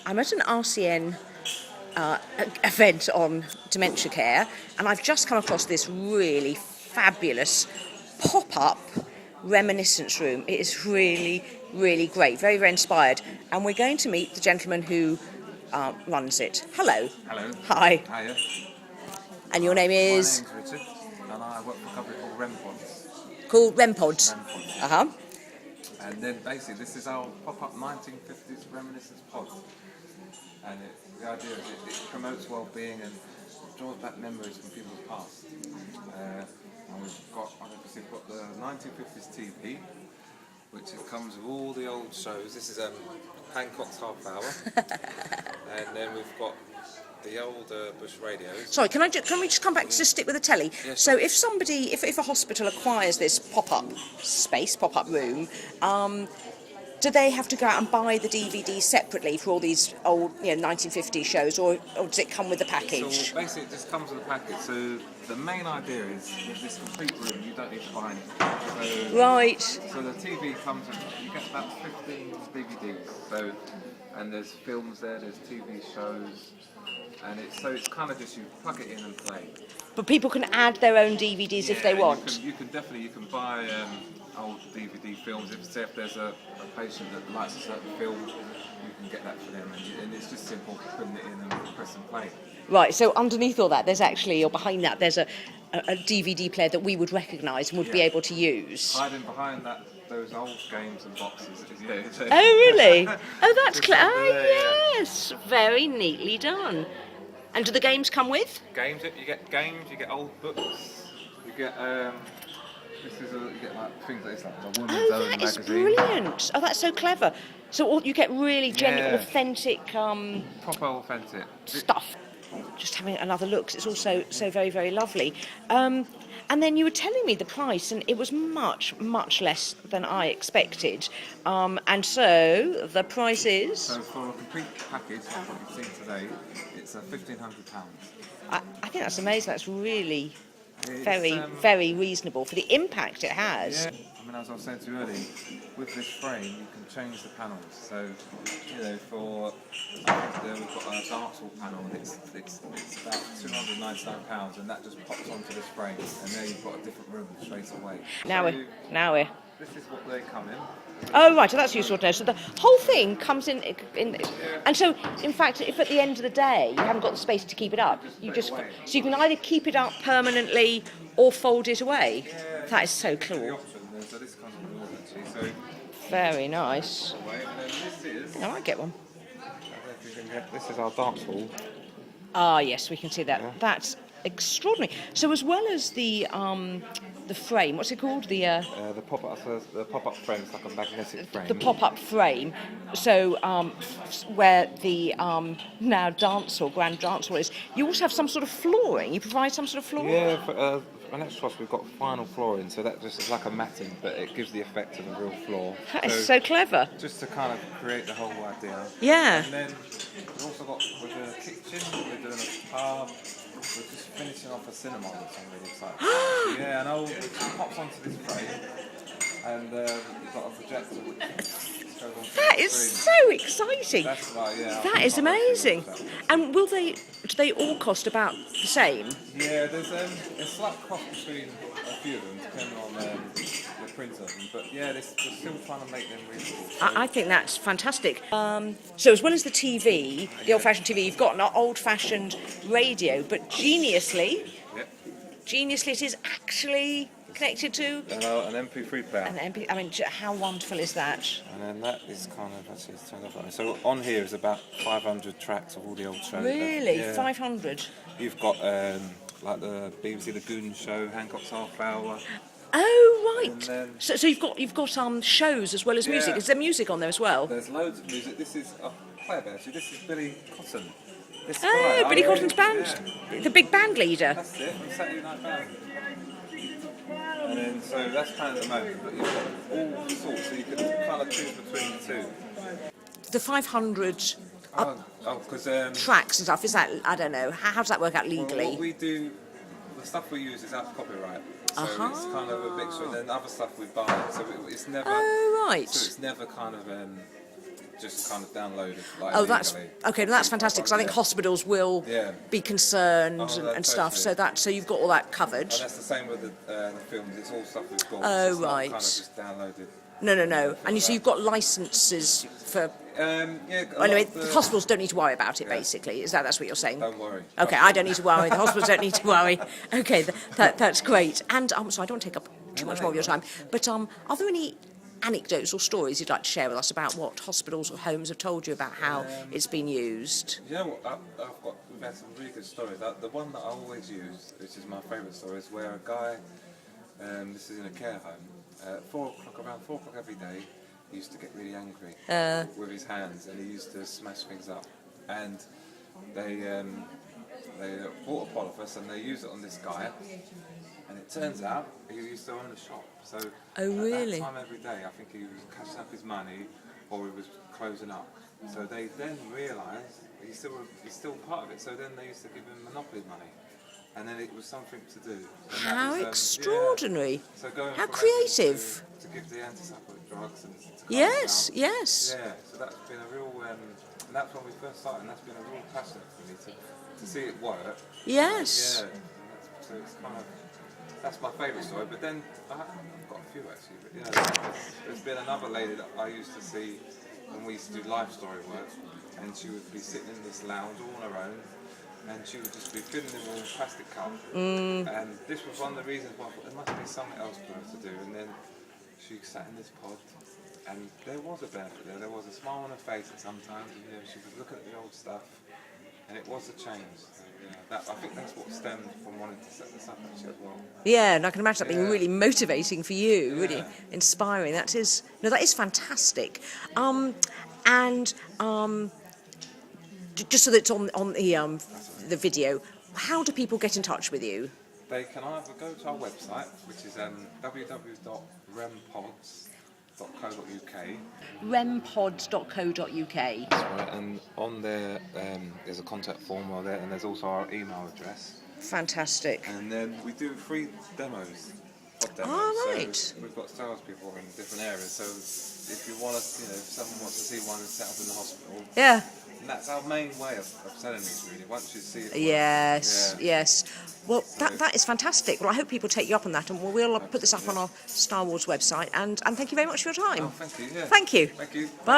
I'm at an RCN event on dementia care, and I've just come across this really fabulous pop-up reminiscence room. It is really, really great, very, very inspired. And we're going to meet the gentleman who runs it. Hello. Hello. Hi. Hiya. And your name is? My name's Richard, and I work for a company called Rempods. Called RemPods. Rempods. Uh-huh. And then basically this is our pop-up 1950s reminiscence pod. And the idea is it promotes well-being and draws back memories from people's past. And we've got the 1950s TV, which comes with all the old shows. This is Hancock's Half Hour. And then we've got the old Bush radios. Sorry, can we just come back to just stick with the telly? Yeah, so sure. if a hospital acquires this pop-up space, pop-up room, do they have to go out and buy the DVD separately for all these old, 1950s shows, or does it come with the package? So basically it just comes with a package. So the main idea is with this complete room you don't need to buy anything. Right. So the TV comes with, you get about 15 DVDs. And there's films there, there's TV shows, and it's kind of just you plug it in and play. But people can add their own DVDs if they want. You can buy old DVD films. If there's a patient that likes a certain film, you can get that for them, and it's just simple putting it in and press and play. Right. So underneath all that, there's actually, or behind that, there's a DVD player that we would recognise and would be able to use. Hiding behind those old games and boxes. Oh really? Oh, that's clever. Yeah. Yes, very neatly done. And do the games come with? Games. You get old books. You get you get like things like this, like the Woman's Own that is magazine. brilliant. Oh, that's so clever. So you get really genuine, authentic Proper authentic stuff. Just having another look, 'cause it's also so very, very lovely. And then you were telling me the price, and it was much, much less than I expected. And so the price is? So for a complete package, like what you've seen today, it's £1,500. I think that's amazing. That's really very reasonable for the impact it has. Yeah. I mean, as I was saying to you earlier, with this frame you can change the panels. So, for we've got a Dartford panel. It's about £299, and that just pops onto this frame, and there you've got a different room straight away. Now we're. This is what they come in. Oh right, so that's useful to know. So the whole thing comes in, and so in fact, if at the end of the day you haven't got the space to keep it up, so you can either keep it up permanently or fold it away. Yeah, that is so cool. So this comes with yours actually. Very nice. This I might get one. This is our dance hall. Ah yes, we can see that. Yeah. That's extraordinary. So as well as the frame, what's it called? The pop-up frame is like a magnetic frame. The pop-up frame. So where the now grand dance hall is, you also have some sort of flooring. You provide some sort of flooring. Yeah, for next to us we've got vinyl flooring, so that just is like a matting, but it gives the effect of a real floor. That is so clever. Just to kind of create the whole idea. Yeah. And then we've also got with the kitchen, we're doing a pub. We're just finishing off a cinema, which I'm really excited about. Yeah, and it pops onto this frame, and you've got a projector which goes onto That the is screen. so exciting. That's right, yeah. That is amazing. And do they all cost about the same? Yeah, there's a slight cost between a few of them, depending on the printer. But yeah, they're still trying to make them reasonable. I think that's fantastic. So as well as the TV, the old-fashioned TV, you've got an old-fashioned radio, but geniusly it is actually connected to An MP3 player. I mean, how wonderful is that? And then that is kind of actually it's turned off. So on here is about 500 tracks of all the old shows. Really, Yeah. 500. You've got like the BBC Lagoon show, Hancock's Half Hour. Oh right. And then, So you've got shows as well as music. Yeah. Is there music on there as well? there's loads of music. This is play a bit actually. This is Billy Cotton. This Oh, guy, Billy Cotton's band, Yeah. the big band leader. That's it, from Saturday Night Band. And then, so that's playing at the moment, but you've got all sorts, so you can kind of choose between the two. The 500 Because tracks and stuff, is that, I don't know, how does that work out legally? what we do, the stuff we use is out of copyright. So it's kind of a mixture, and then other stuff we buy, so it's never... Oh, right. So it's never kind of just kind of downloaded like Oh, that's illegally. okay. That's fantastic because I think hospitals will Yeah. be concerned Oh, and stuff. totally. So you've got all that covered. And that's the same with the films. It's all stuff we've got. Oh, it's not right. kind of just downloaded. No. And so you've got licenses for. Yeah. Anyway, the hospitals don't need to worry about it. Basically, that's what you're saying? Don't worry. Okay, I don't need to worry. The hospitals don't need to worry. Okay, that's great. And so I don't want to take up too much more of your time. But are there any anecdotes or stories you'd like to share with us about what hospitals or homes have told you about how it's been used? Yeah, well, we've had some really good stories. The one that I always use, which is my favourite story, is where a guy, this is in a care home, around 4 o'clock every day, he used to get really angry with his hands, and he used to smash things up. And they bought a polyphus and they used it on this guy, and it turns out he used to own a shop. So Oh, really? at that time every day, I think he was cashing up his money or he was closing up. So they then realised he's still part of it. So then they used to give him monopoly money, and then it was something to do. And How that was, extraordinary! Yeah. So going How from creative! to give the antipsychotic drugs and to calm Yes, down. yes. Yeah. So that's been a real, and that's when we first started. And that's been a real passion for me to see it work. Yes. Yeah. So it's kind of. That's my favourite story, but then I've got a few actually. But, you know, there's been another lady that I used to see when we used to do life story work, and she would be sitting in this lounge all on her own, and she would just be filling them all in plastic cups. And this was one of the reasons why I thought there must be something else for her to do. And then she sat in this pod, and there was a benefit there. There was a smile on her face at sometimes, and she was looking at the old stuff. And it was a change. So, yeah, I think that's what stemmed from wanting to set this up actually as well. Yeah, and I can imagine that being really motivating for you, Yeah. really inspiring. That is fantastic. Just so that it's on the video, how do people get in touch with you? They can either go to our website, which is www.rempods.co.uk. rempods.co.uk. Right, and on there there's a contact form on there, and there's also our email address. Fantastic. And then we do free demos. Pod demos. Oh, right. So we've got salespeople in different areas. So if you want us, if someone wants to see one that's set up in the hospital, Yeah. and that's our main way of selling these really. Once you see it. Yes, Yeah. yes. Well, that is fantastic. Well, I hope people take you up on that, and we'll put this up on our Star Wars website. And thank you very much for your time. Oh, thank you. Yeah. Thank you. Thank you. Bye.